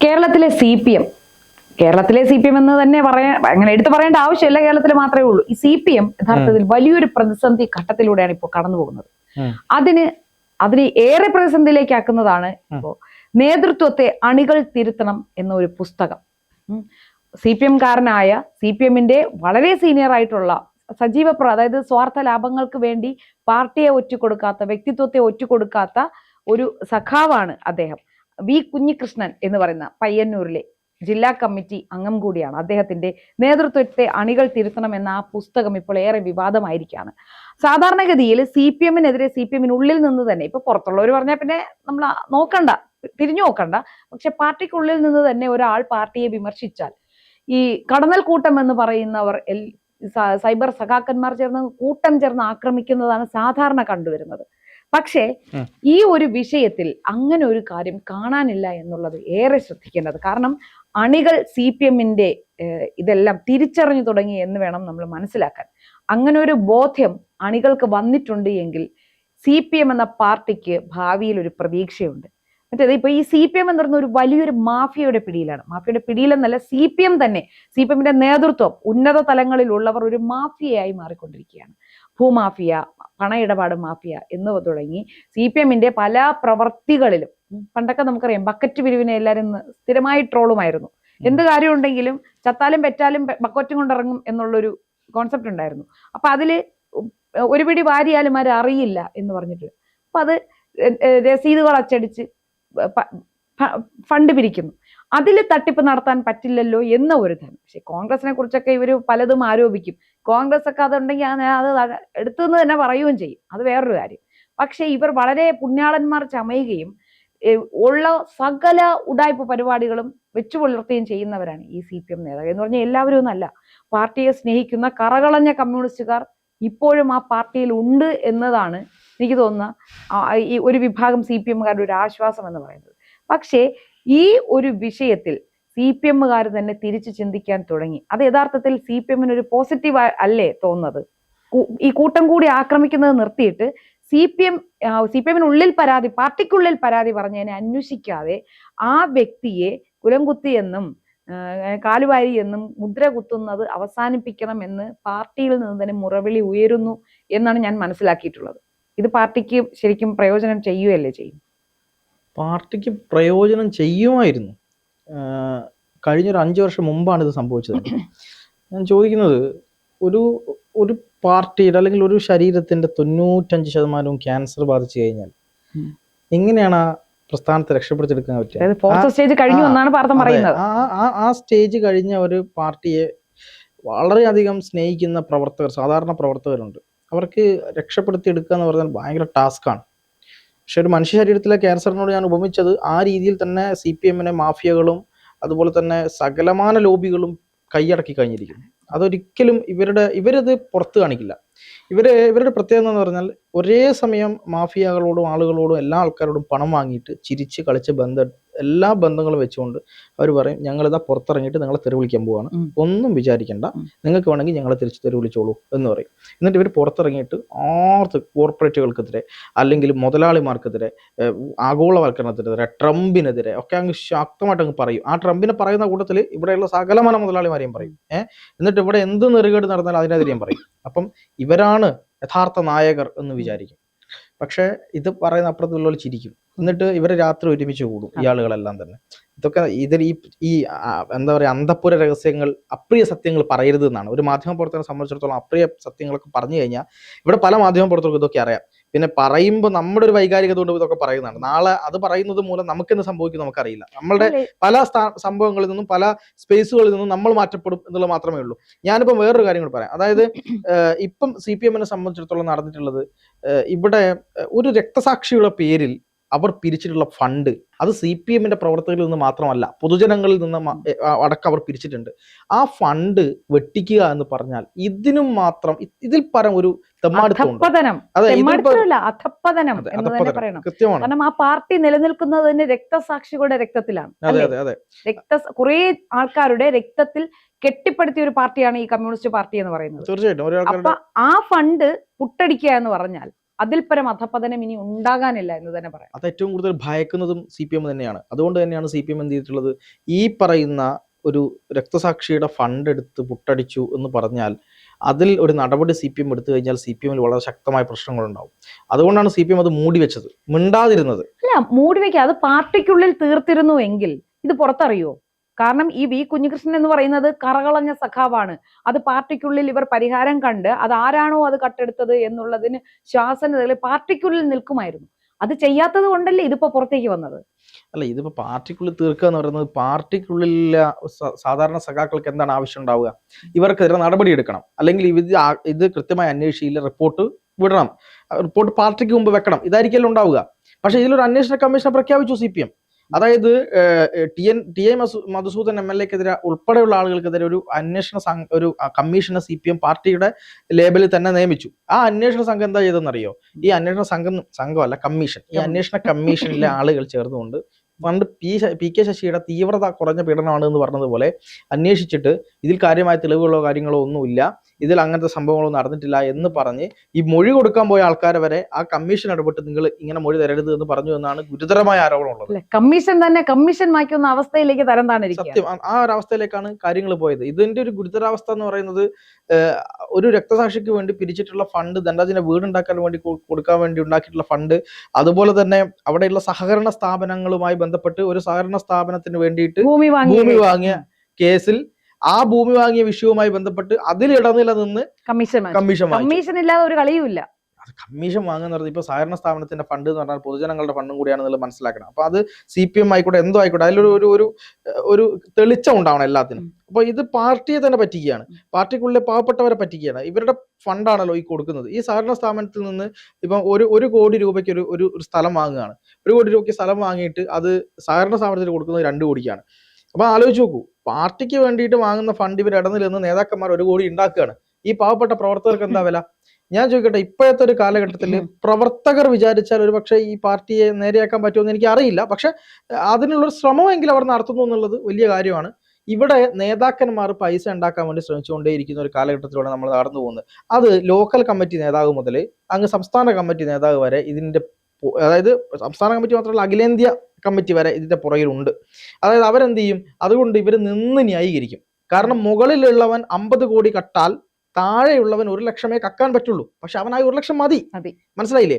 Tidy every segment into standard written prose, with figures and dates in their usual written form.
കേരളത്തിലെ C P M കേരളത്തിലെ C P M എന്ന് തന്നെ അങ്ങനെ എടുത്തു പറയേണ്ട ആവശ്യമില്ല, കേരളത്തിൽ മാത്രമേ ഉള്ളൂ. ഈ സി പി എം യഥാർത്ഥത്തിൽ വലിയൊരു പ്രതിസന്ധി ഘട്ടത്തിലൂടെയാണ് ഇപ്പോൾ കടന്നു പോകുന്നത്. അതിന് ഏറെ പ്രതിസന്ധിയിലേക്കാക്കുന്നതാണ് ഇപ്പോ നേതൃത്വത്തെ അണികൾ തിരുത്തണം എന്ന ഒരു പുസ്തകം. സി പി എംകാരനായ സി പി എമ്മിന്റെ വളരെ സീനിയർ ആയിട്ടുള്ള അതായത് സ്വാർത്ഥ ലാഭങ്ങൾക്ക് വേണ്ടി പാർട്ടിയെ ഒറ്റുകൊടുക്കാത്ത, വ്യക്തിത്വത്തെ ഒറ്റുകൊടുക്കാത്ത ഒരു സഖാവാണ് അദ്ദേഹം. വി കുഞ്ഞികൃഷ്ണൻ എന്ന് പറയുന്ന പയ്യന്നൂരിലെ ജില്ലാ കമ്മിറ്റി അംഗം കൂടിയാണ്. അദ്ദേഹത്തിന്റെ നേതൃത്വത്തെ അണികൾ തിരുത്തണം എന്ന ആ പുസ്തകം ഇപ്പോൾ ഏറെ വിവാദമായിരിക്കുകയാണ്. സാധാരണഗതിയിൽ സി പി എമ്മിനെതിരെ സി പി എമ്മിനുള്ളിൽ നിന്ന് തന്നെ, ഇപ്പൊ പുറത്തുള്ളവർ പറഞ്ഞാൽ പിന്നെ നമ്മൾ നോക്കണ്ട, തിരിഞ്ഞു നോക്കണ്ട, പക്ഷെ പാർട്ടിക്കുള്ളിൽ നിന്ന് തന്നെ ഒരാൾ പാർട്ടിയെ വിമർശിച്ചാൽ ഈ കടന്നൽ കൂട്ടം എന്ന് പറയുന്നവർ സൈബർ സഖാക്കന്മാർ കൂട്ടം ചേർന്ന് ആക്രമിക്കുന്നതാണ് സാധാരണ കണ്ടുവരുന്നത്. പക്ഷേ ഈ ഒരു വിഷയത്തിൽ അങ്ങനെ ഒരു കാര്യം കാണാനില്ല എന്നുള്ളത് ഏറെ ശ്രദ്ധിക്കേണ്ടത്. കാരണം അണികൾ സി പി എമ്മിന്റെ ഇതെല്ലാം തിരിച്ചറിഞ്ഞു തുടങ്ങി എന്ന് വേണം നമ്മൾ മനസ്സിലാക്കാൻ. അങ്ങനെ ഒരു ബോധ്യം അണികൾക്ക് വന്നിട്ടുണ്ട് എങ്കിൽ സി പി എം എന്ന പാർട്ടിക്ക് ഭാവിയിൽ ഒരു പ്രതീക്ഷയുണ്ട്. മറ്റേത് ഇപ്പൊ ഈ സി പി എം എന്ന് പറയുന്ന ഒരു വലിയൊരു മാഫിയയുടെ പിടിയിലാണ്. മാഫിയയുടെ പിടിയിലെന്നല്ല, സി പി എം തന്നെ, സി പി എമ്മിന്റെ നേതൃത്വം, ഉന്നത തലങ്ങളിലുള്ളവർ ഒരു മാഫിയയായി മാറിക്കൊണ്ടിരിക്കുകയാണ്. ഭൂമാഫിയ, പണ ഇടപാട് മാഫിയ എന്നിവ തുടങ്ങി സി പി എമ്മിന്റെ പല പ്രവർത്തികളിലും, പണ്ടൊക്കെ നമുക്കറിയാം ബക്കറ്റ് പിരിവിനെ എല്ലാവരും സ്ഥിരമായി ട്രോളുമായിരുന്നു. എന്ത് കാര്യമുണ്ടെങ്കിലും ചത്താലും പെറ്റാലും ബക്കറ്റും കൊണ്ടിറങ്ങും എന്നുള്ളൊരു കോൺസെപ്റ്റ് ഉണ്ടായിരുന്നു. അപ്പൊ അതില് ഒരു പിടി വാരിയാലും ആരും അറിയില്ല എന്ന് പറഞ്ഞിട്ട് അപ്പൊ അത് രസീതുകൾ അച്ചടിച്ച് ഫണ്ട് പിരിക്കുന്നു. അതിൽ തട്ടിപ്പ് നടത്താൻ പറ്റില്ലല്ലോ എന്ന ഒരു ധനം. പക്ഷെ കോൺഗ്രസിനെ കുറിച്ചൊക്കെ ഇവർ പലതും ആരോപിക്കും. കോൺഗ്രസ് ഒക്കെ അതുണ്ടെങ്കിൽ അത് എടുത്തുനിന്ന് തന്നെ പറയുകയും ചെയ്യും, അത് വേറൊരു കാര്യം. പക്ഷെ ഇവർ വളരെ പുണ്യാളന്മാർ ചമയുകയും ഉള്ള സകല ഉഡായ്പ പരിപാടികളും വെച്ചു പുലർത്തുകയും ചെയ്യുന്നവരാണ് ഈ സി പി എം നേതാക്കൾ എന്ന് പറഞ്ഞാൽ. എല്ലാവരും ഒന്നല്ല, പാർട്ടിയെ സ്നേഹിക്കുന്ന കറകളഞ്ഞ കമ്മ്യൂണിസ്റ്റുകാർ ഇപ്പോഴും ആ പാർട്ടിയിൽ ഉണ്ട് എന്നതാണ് എനിക്ക് തോന്നുന്ന ഈ ഒരു വിഭാഗം സി പി എമ്മുകാരുടെ ഒരു ആശ്വാസം എന്ന് പറയുന്നത്. പക്ഷേ ഈ ഒരു വിഷയത്തിൽ സി പി എമ്മുകാർ തന്നെ തിരിച്ചു ചിന്തിക്കാൻ തുടങ്ങി. അത് യഥാർത്ഥത്തിൽ സി പി എമ്മിന് ഒരു പോസിറ്റീവ് അല്ലേ തോന്നുന്നത്? ഈ കൂട്ടം കൂടി ആക്രമിക്കുന്നത് നിർത്തിയിട്ട് സി പി എമ്മിനുള്ളിൽ പരാതി, പാർട്ടിക്കുള്ളിൽ പരാതി പറഞ്ഞതിനെ അന്വേഷിക്കാതെ ആ വ്യക്തിയെ കുലംകുത്തി എന്നും കാലുവാരി എന്നും മുദ്ര കുത്തുന്നത് അവസാനിപ്പിക്കണം എന്ന് പാർട്ടിയിൽ നിന്ന് തന്നെ മുറവിളി ഉയരുന്നു എന്നാണ് ഞാൻ മനസ്സിലാക്കിയിട്ടുള്ളത്. ഇത് പാർട്ടിക്ക് ശരിക്കും പ്രയോജനം ചെയ്യുകയല്ലേ ചെയ്യും? പാർട്ടിക്ക് പ്രയോജനം ചെയ്യുമായിരുന്നു. കഴിഞ്ഞൊരു 5 വർഷം മുമ്പാണ് ഇത് സംഭവിച്ചത്. ഞാൻ ചോദിക്കുന്നത്, ഒരു പാർട്ടിയുടെ അല്ലെങ്കിൽ ഒരു ശരീരത്തിന്റെ 95% ക്യാൻസർ ബാധിച്ചു കഴിഞ്ഞാൽ എങ്ങനെയാണ് ആ പ്രസ്ഥാനത്തെ രക്ഷപ്പെടുത്തിയെടുക്കാൻ പറ്റുക? ആ സ്റ്റേജ് കഴിഞ്ഞ ഒരു പാർട്ടിയെ വളരെയധികം സ്നേഹിക്കുന്ന പ്രവർത്തകർ, സാധാരണ പ്രവർത്തകരുണ്ട്. അവർക്ക് രക്ഷപ്പെടുത്തിയെടുക്കുക എന്ന് പറഞ്ഞാൽ ഭയങ്കര ടാസ്ക്കാണ്. പക്ഷെ ഒരു മനുഷ്യ ശരീരത്തിലെ ക്യാൻസറിനോട് ഞാൻ ഉപമിച്ചത് ആ രീതിയിൽ തന്നെ സി പി എമ്മിനെ മാഫിയകളും അതുപോലെ തന്നെ സകലമാന ലോബികളും കൈയടക്കി കഴിഞ്ഞിരിക്കുന്നു. അതൊരിക്കലും ഇവരത് പുറത്ത് കാണിക്കില്ല. ഇവരുടെ പ്രത്യേകത എന്ന് പറഞ്ഞാൽ ഒരേ സമയം മാഫിയകളോടും ആളുകളോടും എല്ലാ ആൾക്കാരോടും പണം വാങ്ങിയിട്ട് ചിരിച്ച് കളിച്ച് എല്ലാ ബന്ധങ്ങളും വെച്ചുകൊണ്ട് അവർ പറയും, ഞങ്ങളിതാ പുറത്തിറങ്ങിയിട്ട് നിങ്ങളെ തെറി വിളിക്കാൻ പോവാണ്, ഒന്നും വിചാരിക്കേണ്ട, നിങ്ങൾക്ക് വേണമെങ്കിൽ ഞങ്ങളെ തിരിച്ച് തെറി വിളിച്ചോളൂ എന്ന് പറയും. എന്നിട്ട് ഇവർ പുറത്തിറങ്ങിയിട്ട് കോർപ്പറേറ്റുകൾക്കെതിരെ അല്ലെങ്കിൽ മുതലാളിമാർക്കെതിരെ, ആഗോളവൽക്കരണത്തിനെതിരെ, ട്രംപിനെതിരെ ഒക്കെ അങ്ങ് ശക്തമായിട്ട് അങ്ങ് പറയും. ആ ട്രംപിനെ പറയുന്ന കൂട്ടത്തിൽ ഇവിടെയുള്ള സകലമാന മുതലാളിമാരെയും പറയും. എന്നിട്ട് ഇവിടെ എന്ത് നെറുകേട് നടന്നാലും അതിനെതിരെയും പറയും. അപ്പം ഇവരാണ് യഥാർത്ഥ നായകർ എന്ന് വിചാരിക്കും. പക്ഷെ ഇത് പറയുന്ന അപ്പുറത്തുള്ളവർ ചിരിക്കും. എന്നിട്ട് ഇവരെ രാത്രി ഒരുമിച്ച് കൂടും ഈ ആളുകളെല്ലാം തന്നെ. ഇതൊക്കെ ഈ എന്താ പറയുക, അന്തഃപുര രഹസ്യങ്ങൾ, അപ്രിയ സത്യങ്ങൾ പറയരുത് എന്നാണ്. ഒരു മാധ്യമപ്രവർത്തകനെ സംബന്ധിച്ചിടത്തോളം അപ്രിയ സത്യങ്ങളൊക്കെ പറഞ്ഞു കഴിഞ്ഞാൽ, ഇവിടെ പല മാധ്യമപ്രവർത്തകർക്കും ഇതൊക്കെ അറിയാം. പിന്നെ പറയുമ്പോൾ നമ്മുടെ ഒരു വൈകാരികത കൊണ്ട് ഇതൊക്കെ പറയുന്നതാണ്. നാളെ അത് പറയുന്നത് മൂലം നമുക്കെന്ത് സംഭവിക്കും നമുക്കറിയില്ല. നമ്മളുടെ പല സംഭവങ്ങളിൽ നിന്നും പല സ്പേസുകളിൽ നിന്നും നമ്മൾ മാറ്റപ്പെടും എന്നുള്ളത് മാത്രമേ ഉള്ളൂ. ഞാനിപ്പം വേറൊരു കാര്യം കൂടി പറയാം. അതായത് ഇപ്പം സി പി എമ്മിനെ സംബന്ധിച്ചിടത്തോളം നടന്നിട്ടുള്ളത്, ഇവിടെ ഒരു രക്തസാക്ഷിയുടെ പേരിൽ അവർ പിരിച്ചിട്ടുള്ള ഫണ്ട് അത് സി പി എമ്മിന്റെ പ്രവർത്തകരിൽ നിന്ന് മാത്രമല്ല, പൊതുജനങ്ങളിൽ നിന്ന് അടക്കം അവർ പിരിച്ചിട്ടുണ്ട്. ആ ഫണ്ട് വെട്ടിക്കുക എന്ന് പറഞ്ഞാൽ ഇതിനും മാത്രം, ഇതിൽ പരം ഒരു കാരണം ആ പാർട്ടി നിലനിൽക്കുന്നത് തന്നെ രക്തസാക്ഷികളുടെ രക്തത്തിലാണ്. കുറെ ആൾക്കാരുടെ രക്തത്തിൽ കെട്ടിപ്പടുത്തിയ ഒരു പാർട്ടിയാണ് ഈ കമ്മ്യൂണിസ്റ്റ് പാർട്ടി എന്ന് പറയുന്നത്. തീർച്ചയായിട്ടും. അപ്പൊ ആ ഫണ്ട് പുട്ടടിക്കുക എന്ന് പറഞ്ഞാൽ അതിൽ പരം അധപ്പതനം ഇനി ഉണ്ടാകാനില്ല എന്ന് തന്നെ പറയാം. അത് ഏറ്റവും കൂടുതൽ ഭയക്കുന്നതും CPM തന്നെയാണ്. അതുകൊണ്ട് തന്നെയാണ് CPM എന്ത് ചെയ്തിട്ടുള്ളത്, ഈ പറയുന്ന ഒരു രക്തസാക്ഷിയുടെ ഫണ്ട് എടുത്ത് പുട്ടടിച്ചു എന്ന് പറഞ്ഞാൽ അതിൽ ഒരു നടപടി CPM എടുത്തു കഴിഞ്ഞാൽ CPM വളരെ ശക്തമായ പ്രശ്നങ്ങളുണ്ടാവും. അതുകൊണ്ടാണ് CPM അത് മൂടി വെച്ചത്, മിണ്ടാതിരുന്നത്. അല്ല, മൂടി വെക്കുക, അത് പാർട്ടിക്കുള്ളിൽ തീർത്തിരുന്നു എങ്കിൽ ഇത് പുറത്തറിയോ? കാരണം ഈ വി കുഞ്ഞികൃഷ്ണൻ എന്ന് പറയുന്നത് കറകളഞ്ഞ സഖാവാണ്. അത് പാർട്ടിക്കുള്ളിൽ ഇവർ പരിഹാരം കണ്ട് അത് ആരാണോ അത് കട്ടെടുത്തത് എന്നുള്ളതിന് ശാസന പാർട്ടിക്കുള്ളിൽ നിൽക്കുമായിരുന്നു. അത് ചെയ്യാത്തത് കൊണ്ടല്ലേ ഇതിപ്പോ പുറത്തേക്ക് വന്നത്. അല്ല, ഇതിപ്പോ പാർട്ടിക്കുള്ളിൽ തീർക്കുക എന്ന് പറയുന്നത്, പാർട്ടിക്കുള്ളിലെ സാധാരണ സഖാക്കൾക്ക് എന്താണ് ആവശ്യം ഉണ്ടാവുക? ഇവർക്കെതിരെ നടപടി എടുക്കണം, അല്ലെങ്കിൽ ഇത് കൃത്യമായി അന്വേഷിച്ചില്ല, റിപ്പോർട്ട് വിടണം, റിപ്പോർട്ട് പാർട്ടിക്ക് മുമ്പ് വെക്കണം, ഇതായിരിക്കല്ലോ ഉണ്ടാവുക. പക്ഷെ ഇതിലൊരു അന്വേഷണ കമ്മീഷനെ പ്രഖ്യാപിച്ചു CPM. അതായത് ടി.ഐ. മധുസൂദൻ MLA-ക്കെതിരെ ഉൾപ്പെടെയുള്ള ആളുകൾക്കെതിരെ ഒരു ഒരു കമ്മീഷനെ CPM പാർട്ടിയുടെ ലേബലിൽ തന്നെ നിയമിച്ചു. ആ അന്വേഷണ സംഘം എന്താ ചെയ്തെന്നറിയോ? ഈ അന്വേഷണ സംഘമല്ല, കമ്മീഷൻ, ഈ അന്വേഷണ കമ്മീഷനിലെ ആളുകൾ ചേർന്നുകൊണ്ട് പണ്ട് PK ശശിയുടെ തീവ്രത കുറഞ്ഞ പീഡനമാണ് എന്ന് പറഞ്ഞതുപോലെ അന്വേഷിച്ചിട്ട് ഇതിൽ കാര്യമായ തെളിവുകളോ കാര്യങ്ങളോ ഒന്നുമില്ല, ഇതിൽ അങ്ങനത്തെ സംഭവങ്ങളൊന്നും നടന്നിട്ടില്ല എന്ന് പറഞ്ഞ് ഈ മൊഴി കൊടുക്കാൻ പോയ ആൾക്കാരെ വരെ ആ കമ്മീഷൻ ഇടപെട്ട് നിങ്ങൾ ഇങ്ങനെ മൊഴി തരരുത് എന്ന് പറഞ്ഞു എന്നാണ് ഗുരുതരമായ ആരോപണമുള്ളത്. കമ്മീഷൻ മാറ്റുന്ന അവസ്ഥയിലേക്ക് തരം താണിരിക്കുക. സത്യം, ആ ഒരു അവസ്ഥയിലേക്കാണ് കാര്യങ്ങൾ പോയത്. ഇതിന്റെ ഒരു ഗുരുതരാവസ്ഥ എന്ന് പറയുന്നത്, ഒരു രക്തസാക്ഷിക്ക് വേണ്ടി പിരിച്ചിട്ടുള്ള ഫണ്ട്, ധനരാജിന്റെ വീടുണ്ടാക്കാൻ വേണ്ടി കൊടുക്കാൻ വേണ്ടി ഉണ്ടാക്കിയിട്ടുള്ള ഫണ്ട്, അതുപോലെ തന്നെ അവിടെയുള്ള സഹകരണ സ്ഥാപനങ്ങളുമായി ബന്ധപ്പെട്ട് ഒരു സഹകരണ സ്ഥാപനത്തിന് വേണ്ടിയിട്ട് ഭൂമി വാങ്ങിയ കേസിൽ ആ ഭൂമി വാങ്ങിയ വിഷയവുമായി ബന്ധപ്പെട്ട് അതിൽ ഇടനില നിന്ന് കമ്മീഷൻ ഇല്ലാതെ ഒരു കളിയുമില്ല. കമ്മീഷൻ വാങ്ങുന്ന പറഞ്ഞാൽ ഇപ്പൊ സഹകരണ സ്ഥാപനത്തിന്റെ ഫണ്ട് എന്ന് പറഞ്ഞാൽ പൊതുജനങ്ങളുടെ ഫണ്ടും കൂടിയാണെന്നുള്ളത് മനസ്സിലാക്കണം. അപ്പൊ അത് CPM ആയിക്കോട്ടെ, എന്തോ ആയിക്കോട്ടെ, അതിലൊരു തെളിച്ചം ഉണ്ടാവണം എല്ലാത്തിനും. അപ്പൊ ഇത് പാർട്ടിയെ തന്നെ പറ്റിക്കുകയാണ്, പാർട്ടിക്കുള്ളിലെ പാവപ്പെട്ടവരെ പറ്റിക്കുകയാണ്. ഇവരുടെ ഫണ്ടാണല്ലോ ഈ കൊടുക്കുന്നത്. ഈ സഹകരണ സ്ഥാപനത്തിൽ നിന്ന് ഇപ്പം 1 കോടി രൂപയ്ക്ക് ഒരു സ്ഥലം വാങ്ങുകയാണ്. 1 കോടി രൂപയ്ക്ക് സ്ഥലം വാങ്ങിയിട്ട് അത് സഹകരണ സ്ഥാപനത്തിൽ കൊടുക്കുന്നത് 2 കോടിക്കാണ്. അപ്പൊ ആലോചിച്ച് നോക്കൂ, പാർട്ടിക്ക് വേണ്ടിയിട്ട് വാങ്ങുന്ന ഫണ്ട് ഇവർ ഇടനിൽ നിന്ന് നേതാക്കന്മാർ 1 കോടി ഉണ്ടാക്കുകയാണ്. ഈ പാവപ്പെട്ട പ്രവർത്തകർക്ക് എന്താ വില? ഞാൻ ചോദിക്കട്ടെ, ഇപ്പോഴത്തെ ഒരു കാലഘട്ടത്തിൽ പ്രവർത്തകർ വിചാരിച്ചാൽ ഒരു പക്ഷേ ഈ പാർട്ടിയെ നേരെയാക്കാൻ പറ്റുമെന്ന് എനിക്ക് അറിയില്ല. പക്ഷെ അതിനുള്ളൊരു ശ്രമമെങ്കിലും അവർ നടത്തുന്നു എന്നുള്ളത് വലിയ കാര്യമാണ്. ഇവിടെ നേതാക്കന്മാർ പൈസ ഉണ്ടാക്കാൻ വേണ്ടി ശ്രമിച്ചുകൊണ്ടേയിരിക്കുന്ന ഒരു കാലഘട്ടത്തിലൂടെ നമ്മൾ നടന്നു പോകുന്നത്. അത് ലോക്കൽ കമ്മിറ്റി നേതാവ് മുതൽ അങ്ങ് സംസ്ഥാന കമ്മിറ്റി നേതാവ് വരെ ഇതിന്റെ, അതായത് സംസ്ഥാന കമ്മിറ്റി മാത്രമല്ല അഖിലേന്ത്യാ കമ്മിറ്റി വരെ ഇതിന്റെ പുറകിലുണ്ട്. അതായത് അവരെന്ത് ചെയ്യും? അതുകൊണ്ട് ഇവർ നിന്ന് ന്യായീകരിക്കും. കാരണം മുകളിലുള്ളവൻ 50 കോടി കട്ടാൽ താഴെയുള്ളവൻ 1 ലക്ഷമേ കക്കാൻ പറ്റുള്ളൂ. പക്ഷെ അവനായി 1 ലക്ഷം മതി. മനസ്സിലായില്ലേ?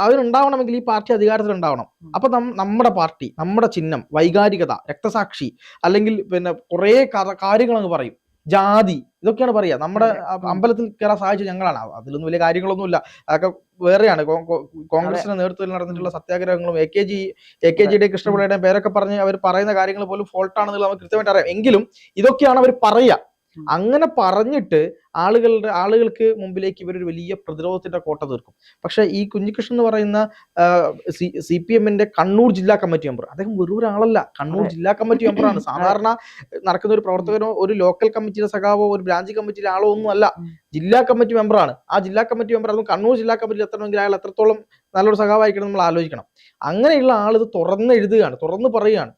അതിനുണ്ടാവണമെങ്കിൽ ഈ പാർട്ടി അധികാരത്തിൽ ഉണ്ടാവണം. അപ്പൊ നമ്മുടെ പാർട്ടി, നമ്മുടെ ചിഹ്നം, വൈകാരികത, രക്തസാക്ഷി, അല്ലെങ്കിൽ പിന്നെ കുറെ കാര്യങ്ങൾ അങ്ങ് പറയും, ജാതി, ഇതൊക്കെയാണ് പറയാ. നമ്മുടെ അമ്പലത്തിൽ കയറാൻ സഹായിച്ചത് ഞങ്ങളാണ്. അതിലൊന്നും വലിയ കാര്യങ്ങളൊന്നുമില്ല, അതൊക്കെ വേറെയാണ്. കോൺഗ്രസിന്റെ നേതൃത്വത്തിൽ നടന്നിട്ടുള്ള സത്യാഗ്രഹങ്ങളും AKGയുടെ കൃഷ്ണപിള്ളയുടെയും പേരൊക്കെ പറഞ്ഞ് അവർ പറയുന്ന കാര്യങ്ങൾ പോലും ഫോൾട്ടാണെന്നുള്ളത് നമുക്ക് കൃത്യമായിട്ട് അറിയാം. എങ്കിലും ഇതൊക്കെയാണ് അവർ പറയുക. അങ്ങനെ പറഞ്ഞിട്ട് ആളുകൾക്ക് മുമ്പിലേക്ക് ഇവരൊരു വലിയ പ്രതിരോധത്തിന്റെ കോട്ട തീർക്കും. പക്ഷെ ഈ കുഞ്ഞികൃഷ്ണൻ എന്ന് പറയുന്ന CPM-ന്റെ കണ്ണൂർ ജില്ലാ കമ്മിറ്റി മെമ്പർ, അദ്ദേഹം വെറും ഒരാളല്ല, കണ്ണൂർ ജില്ലാ കമ്മിറ്റി മെമ്പറാണ്. സാധാരണ നടക്കുന്ന ഒരു പ്രവർത്തകനോ ഒരു ലോക്കൽ കമ്മിറ്റിയുടെ സഖാവോ ഒരു ബ്രാഞ്ച് കമ്മിറ്റിയിലെ ആളോ ഒന്നും അല്ല, ജില്ലാ കമ്മിറ്റി മെമ്പറാണ്. ആ ജില്ലാ കമ്മിറ്റി മെമ്പർ, അതും കണ്ണൂർ ജില്ലാ കമ്മിറ്റിയിൽ എത്തണമെങ്കിൽ അയാൾ എത്രത്തോളം നല്ലൊരു സഖാവായിരിക്കണം നമ്മൾ ആലോചിക്കണം. അങ്ങനെയുള്ള ആൾ ഇത് തുറന്ന് എഴുതുകയാണ്, തുറന്ന് പറയുകയാണ്.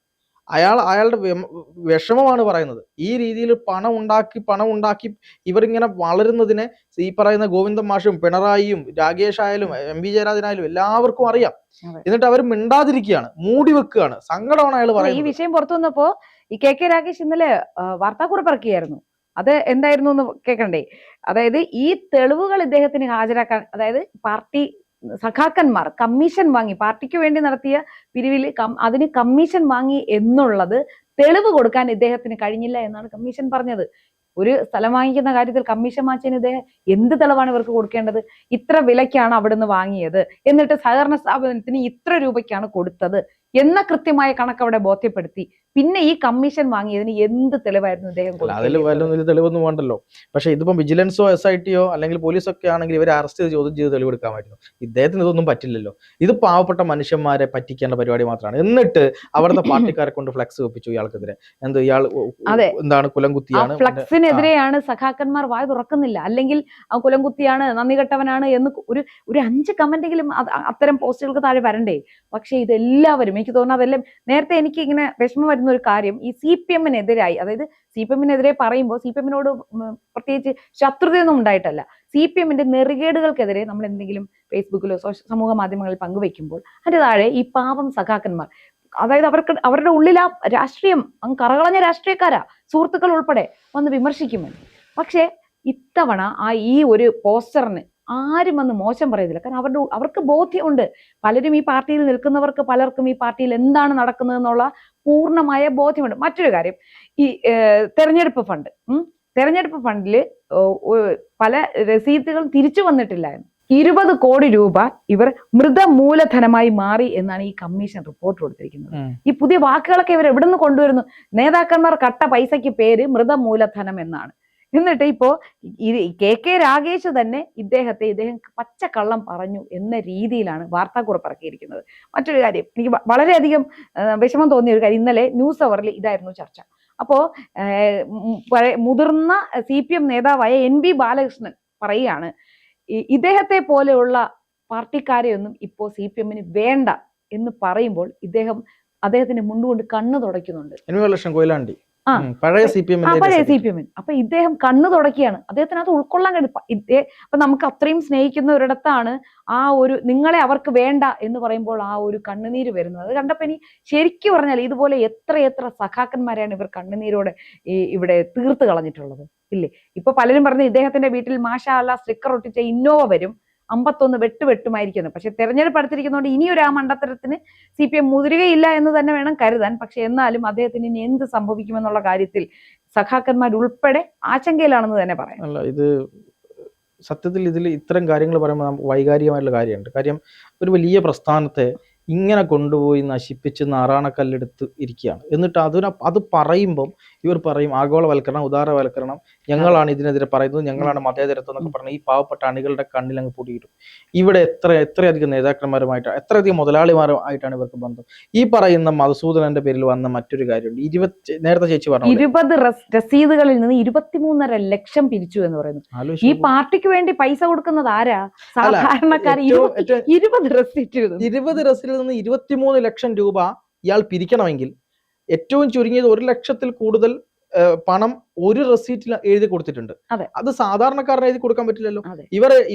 അയാളുടെ വിഷമമാണ് പറയുന്നത്. ഈ രീതിയിൽ പണം ഉണ്ടാക്കി ഇവരിങ്ങനെ വളരുന്നതിനെ ഈ പറയുന്ന ഗോവിന്ദൻ മാഷും പിണറായിയും രാകേഷ് ആയാലും MV ജയരാജനായാലും എല്ലാവർക്കും അറിയാം. എന്നിട്ട് അവർ മിണ്ടാതിരിക്കുകയാണ്, മൂടി വെക്കുകയാണ്. സങ്കടമാണ് അയാൾ പറയുന്നത്. ഈ വിഷയം പുറത്തു വന്നപ്പോ ഈ KK രാകേഷ് ഇന്നലെ വാർത്താക്കുറിപ്പ് ഇറക്കിയായിരുന്നു. അത് എന്തായിരുന്നു എന്ന് കേൾക്കണ്ടേ? അതായത് ഈ തെളിവുകൾ ഇദ്ദേഹത്തിന് ഹാജരാക്കാൻ, അതായത് പാർട്ടി സഖാക്കന്മാർ കമ്മീഷൻ വാങ്ങി, പാർട്ടിക്ക് വേണ്ടി നടത്തിയ പിരിവിൽ അതിന് കമ്മീഷൻ വാങ്ങി എന്നുള്ളത് തെളിവ് കൊടുക്കാൻ ഇദ്ദേഹത്തിന് കഴിഞ്ഞില്ല എന്നാണ് കമ്മീഷൻ പറഞ്ഞത്. ഒരു സ്ഥലം വാങ്ങിക്കുന്ന കാര്യത്തിൽ കമ്മീഷൻ വാങ്ങിച്ചതിന് ഇദ്ദേഹം എന്ത് തെളിവാണ് ഇവർക്ക് കൊടുക്കേണ്ടത്? ഇത്ര വിലയ്ക്കാണ് അവിടുന്ന് വാങ്ങിയത്, എന്നിട്ട് സഹകരണ സ്ഥാപനത്തിന് ഇത്ര രൂപയ്ക്കാണ് കൊടുത്തത് എന്ന കൃത്യമായ കണക്ക് അവിടെ ബോധ്യപ്പെടുത്തി. പിന്നെ ഈ കമ്മീഷൻ വാങ്ങിയതിന് എന്ത് തെളിവായിരുന്നു ഇദ്ദേഹം? അതിൽ വലിയ തെളിവൊന്നും വേണ്ടല്ലോ. പക്ഷെ ഇതിപ്പം വിജിലൻസോ SIT-യോ അല്ലെങ്കിൽ പോലീസൊക്കെ ആണെങ്കിൽ ഇവരെ അറസ്റ്റ് ചെയ്ത് ചോദ്യം ചെയ്ത് തെളിവെടുക്കാൻ പറ്റും. ഇദ്ദേഹത്തിന് ഇതൊന്നും പറ്റില്ലല്ലോ. ഇത് പാവപ്പെട്ട മനുഷ്യന്മാരെ പറ്റിക്കേണ്ട പരിപാടി മാത്രമാണ്. എന്നിട്ട് അവിടുത്തെ പാർട്ടിക്കാരെ കൊണ്ട് ഫ്ലെക്സ് വെപ്പിച്ചു ഇയാൾക്കെതിരെ. ഇയാൾ എന്താണ് കുലംകുത്തിയാണ്, ഫ്ലെക്സിനെതിരെയാണ് സഖാക്കന്മാർ വായ തുറക്കുന്നില്ല. അല്ലെങ്കിൽ കുലംകുത്തിയാണ്, നന്ദി കെട്ടവനാണ് എന്ന് ഒരു 5 കമന്റെങ്കിലും അത്തരം പോസ്റ്റുകൾക്ക് താഴെ വരണ്ടേ? പക്ഷെ ഇതെല്ലാവരും, എനിക്ക് തോന്നുന്നു അതെല്ലാം നേരത്തെ എനിക്ക് ഇങ്ങനെ വിഷമം വരുന്ന ഒരു കാര്യം, ഈ CPM-നെതിരായി, അതായത് CPM-നെതിരെ പറയുമ്പോൾ CPM-നോട് പ്രത്യേകിച്ച് ശത്രുതയൊന്നും ഉണ്ടായിട്ടല്ല, CPM-ന്റെ നെറികേടുകൾക്കെതിരെ നമ്മൾ എന്തെങ്കിലും ഫേസ്ബുക്കിലോ സമൂഹ മാധ്യമങ്ങളിൽ പങ്കുവെക്കുമ്പോൾ അതിന്റെ താഴെ ഈ പാവം സഖാക്കന്മാർ, അതായത് അവരുടെ ഉള്ളിൽ ആ രാഷ്ട്രീയം അങ്ങ് കറകളഞ്ഞ രാഷ്ട്രീയക്കാരാ, സുഹൃത്തുക്കൾ ഉൾപ്പെടെ വന്ന് വിമർശിക്കുമെന്ന്. പക്ഷെ ഇത്തവണ ഈ ഒരു പോസ്റ്ററിന് ആരും വന്ന് മോശം പറയുന്നില്ല. കാരണം അവർക്ക് ബോധ്യമുണ്ട്, പലരും ഈ പാർട്ടിയിൽ നിൽക്കുന്നവർക്ക് പലർക്കും ഈ പാർട്ടിയിൽ എന്താണ് നടക്കുന്നത് എന്നുള്ള പൂർണ്ണമായ ബോധ്യമുണ്ട്. മറ്റൊരു കാര്യം, ഈ തെരഞ്ഞെടുപ്പ് ഫണ്ടിൽ പല രസീതുകളും തിരിച്ചു വന്നിട്ടില്ലായിരുന്നു. 20 കോടി രൂപ ഇവർ മൃതമൂലധനമായി മാറി എന്നാണ് ഈ കമ്മീഷൻ റിപ്പോർട്ട് കൊടുത്തിരിക്കുന്നത്. ഈ പുതിയ വാക്കുകളൊക്കെ ഇവർ എവിടെ നിന്ന് കൊണ്ടുവരുന്നു? നേതാക്കന്മാർ കട്ട പൈസയ്ക്ക് പേര് മൃതമൂലധനം എന്നാണ്. എന്നിട്ട് ഇപ്പോ KK രാഗേഷ് തന്നെ ഇദ്ദേഹം പച്ചക്കള്ളം പറഞ്ഞു എന്ന രീതിയിലാണ് വാർത്താക്കുറിപ്പ് ഇറക്കിയിരിക്കുന്നത്. മറ്റൊരു കാര്യം, എനിക്ക് വളരെയധികം വിഷമം തോന്നിയ ഒരു കാര്യം, ഇന്നലെ ന്യൂസ് അവറിൽ ഇതായിരുന്നു ചർച്ച. അപ്പോ മുതിർന്ന CPM നേതാവായ NB ബാലകൃഷ്ണൻ പറയുകയാണ്, ഇദ്ദേഹത്തെ പോലെയുള്ള പാർട്ടിക്കാരെയൊന്നും ഇപ്പോ CPM-ന് വേണ്ട എന്ന് പറയുമ്പോൾ അദ്ദേഹത്തിന്റെ മുണ്ടുകൊണ്ട് കണ്ണ് തുടയ്ക്കുന്നുണ്ട്. പഴയ CPM. അപ്പൊ ഇദ്ദേഹം കണ്ണ് തുടക്കുകയാണ്. അദ്ദേഹത്തിന് അത് ഉൾക്കൊള്ളാൻ കഴിയും. അപ്പൊ നമുക്ക് അത്രയും സ്നേഹിക്കുന്ന ഒരിടത്താണ് ആ ഒരു നിങ്ങളെ അവർക്ക് വേണ്ട എന്ന് പറയുമ്പോൾ ആ ഒരു കണ്ണുനീര് വരുന്നത്. അത് കണ്ടപ്പോ ഇനി ശരിക്കും പറഞ്ഞാൽ ഇതുപോലെ എത്ര സഖാക്കന്മാരെയാണ് ഇവർ കണ്ണുനീരോടെ ഇവിടെ തീർത്ത് കളഞ്ഞിട്ടുള്ളത്, ഇല്ലേ? ഇപ്പൊ പലരും പറഞ്ഞു ഇദ്ദേഹത്തിന്റെ വീട്ടിൽ മാഷാ അല്ലാ സ്റ്റിക്കർ ഒട്ടിച്ച ഇന്നോവ വരും, 51 വെട്ടുമായിരിക്കുന്നു. പക്ഷെ തെരഞ്ഞെടുപ്പ് അടുത്തിരിക്കുന്നതുകൊണ്ട് ഇനിയൊരു ആ മണ്ടത്തരത്തിന് CPM മുതിരുകയില്ല എന്ന് തന്നെ വേണം കരുതാൻ. പക്ഷെ എന്നാലും അദ്ദേഹത്തിന് ഇനി എന്ത് സംഭവിക്കുമെന്നുള്ള കാര്യത്തിൽ സഖാക്കന്മാരുൾപ്പെടെ ആശങ്കയിലാണെന്ന് തന്നെ പറയാം. അല്ല, ഇത് സത്യത്തിൽ ഇതിൽ ഇത്തരം കാര്യങ്ങൾ പറയുമ്പോൾ നമുക്ക് വൈകാരികമായിട്ടുള്ള കാര്യമുണ്ട്. കാര്യം ഒരു വലിയ പ്രസ്ഥാനത്തെ ഇങ്ങനെ കൊണ്ടുപോയി നശിപ്പിച്ച് നാറാണക്കല്ലെടുത്ത് ഇരിക്കുകയാണ്. എന്നിട്ട് അത് പറയുമ്പം ഇവർ പറയും ആഗോളവൽക്കരണം, ഉദാരവൽക്കരണം, ഞങ്ങളാണ് ഇതിനെതിരെ പറയുന്നത്, ഞങ്ങളാണ് മതേതരത്വം എന്നൊക്കെ പറഞ്ഞ് ഈ പാവപ്പെട്ട അണികളുടെ കണ്ണിൽ അങ്ങ് പൊടിയിട്ടു. ഇവിടെ എത്രയധികം നേതാക്കന്മാരുമായിട്ട്, എത്രയധികം മുതലാളിമാരുമായിട്ടാണ് ഇവർക്ക് ബന്ധം. ഈ പറയുന്ന മധുസൂദനന്റെ പേരിൽ വന്ന മറ്റൊരു കാര്യമുണ്ട്. നേരത്തെ ചേച്ചി പറഞ്ഞു 20 രസീതുകളിൽ നിന്ന് 23.5 ലക്ഷം പിരിച്ചു എന്ന് പറയുന്നു. ഈ പാർട്ടിക്ക് വേണ്ടി പൈസ കൊടുക്കുന്നത് ആരാ? സാധാരണക്കാർ. 20 റെസീറ്റ് 23 ലക്ഷം രൂപ ഇയാൾ പിരിക്കണമെങ്കിൽ ഏറ്റവും ചുരുങ്ങിയത് 1 ലക്ഷത്തിൽ കൂടുതൽ പണം ഒരു റെസീറ്റിൽ എഴുതി കൊടുത്തിട്ടുണ്ട്. അത് സാധാരണക്കാരന് എഴുതി കൊടുക്കാൻ പറ്റില്ലല്ലോ.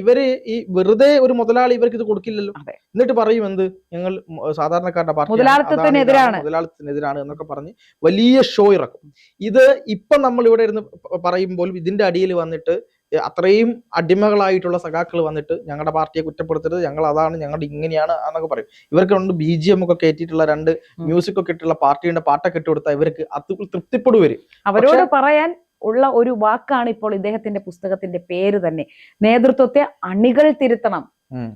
ഇവര് ഈ വെറുതെ ഒരു മുതലാളി ഇവർക്ക് ഇത് കൊടുക്കില്ലല്ലോ. എന്നിട്ട് പറയും എന്ത്, ഞങ്ങൾ സാധാരണക്കാരുടെ പാർട്ടി മുതലാളിത്തത്തിനെതിരാണ് എന്നൊക്കെ പറഞ്ഞ് വലിയ ഷോ ഇറക്കും. ഇത് ഇപ്പം നമ്മൾ ഇവിടെ ഇരുന്ന് പറയുമ്പോൾ ഇതിന്റെ അടിയിൽ വന്നിട്ട് അത്രയും അടിമകളായിട്ടുള്ള സഖാക്കൾ വന്നിട്ട് ഞങ്ങളുടെ പാർട്ടിയെ കുറ്റപ്പെടുത്തരുത്, ഞങ്ങൾ അതാണ്, ഞങ്ങളുടെ ഇങ്ങനെയാണ് എന്നൊക്കെ പറയും. ഇവർക്ക് കൊണ്ട് BGM ഒക്കെ കയറ്റിയിട്ടുള്ള 2 മ്യൂസിക് ഒക്കെ ഇട്ടുള്ള പാർട്ടിയുടെ പാട്ടൊക്കെ ഇട്ട് കൊടുത്താൽ ഇവർക്ക് അത് തൃപ്തിപ്പെടുവരും. അവരോട് പറയാൻ ഉള്ള ഒരു വാക്കാണ് ഇപ്പോൾ ഇദ്ദേഹത്തിന്റെ പുസ്തകത്തിന്റെ പേര് തന്നെ, നേതൃത്വത്തെ അണികൾ തിരുത്തണം,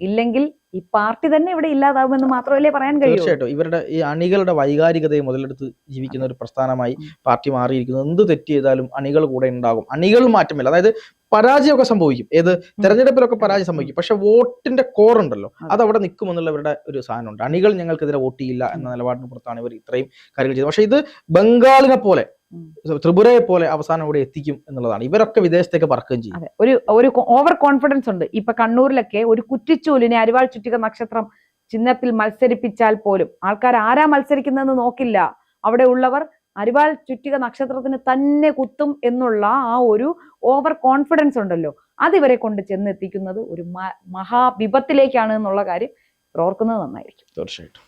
ഇല്ലെങ്കിൽ ഈ പാർട്ടി തന്നെ ഇവിടെ ഇല്ലാതാവുമെന്ന് മാത്രമല്ലേ പറയാൻ കഴിയൂ. തീർച്ചയായിട്ടും ഇവരുടെ ഈ അണികളുടെ വൈകാരികതയെ മുതലെടുത്ത് ജീവിക്കുന്ന ഒരു പ്രസ്ഥാനമായി പാർട്ടി മാറിയിരിക്കുന്നു. എന്ത് തെറ്റ് ചെയ്താലും അണികൾ കൂടെ ഉണ്ടാകും. അണികൾ മാറ്റമില്ല. അതായത് പരാജയമൊക്കെ സംഭവിക്കും, ഏത് തെരഞ്ഞെടുപ്പിലൊക്കെ പരാജയം സംഭവിക്കും, പക്ഷെ വോട്ടിന്റെ കോർ ഉണ്ടല്ലോ അത് അവിടെ നിൽക്കുമെന്നുള്ളവരുടെ ഒരു സാധനമുണ്ട്. അണികൾ ഞങ്ങൾക്കെതിരെ വോട്ട് ചെയ്യില്ല എന്ന നിലപാടിന് പുറത്താണ് ഇവർ ഇത്രയും കാര്യങ്ങൾ ചെയ്തത്. പക്ഷെ ഇത് ബംഗാളിനെ പോലെ, ത്രിപുരയെ പോലെ അവസാനം ഇവിടെ എത്തിക്കും എന്നുള്ളതാണ്. ഇവരൊക്കെ വിദേശത്തേക്ക് പറക്കുകയും ചെയ്യും. ഒരു ഓവർ കോൺഫിഡൻസ് ഉണ്ട്. ഇപ്പൊ കണ്ണൂരിലൊക്കെ ഒരു കുറ്റിച്ചൂലിനെ അരിവാൾ ചുറ്റിക നക്ഷത്രം ചിഹ്നത്തിൽ മത്സരിപ്പിച്ചാൽ പോലും ആൾക്കാർ ആരാ മത്സരിക്കുന്നതെന്ന് നോക്കില്ല. അവിടെ ഉള്ളവർ അരിവാൾ ചുറ്റിക നക്ഷത്രത്തിന് തന്നെ കുത്തും എന്നുള്ള ആ ഒരു ഓവർ കോൺഫിഡൻസ് ഉണ്ടല്ലോ, അതിവരെ കൊണ്ട് ചെന്നെത്തിക്കുന്നത് ഒരു മഹാവിപത്തിലേക്കാണ് എന്നുള്ള കാര്യം ഓർക്കുന്നത് നന്നായിരിക്കും. തീർച്ചയായിട്ടും.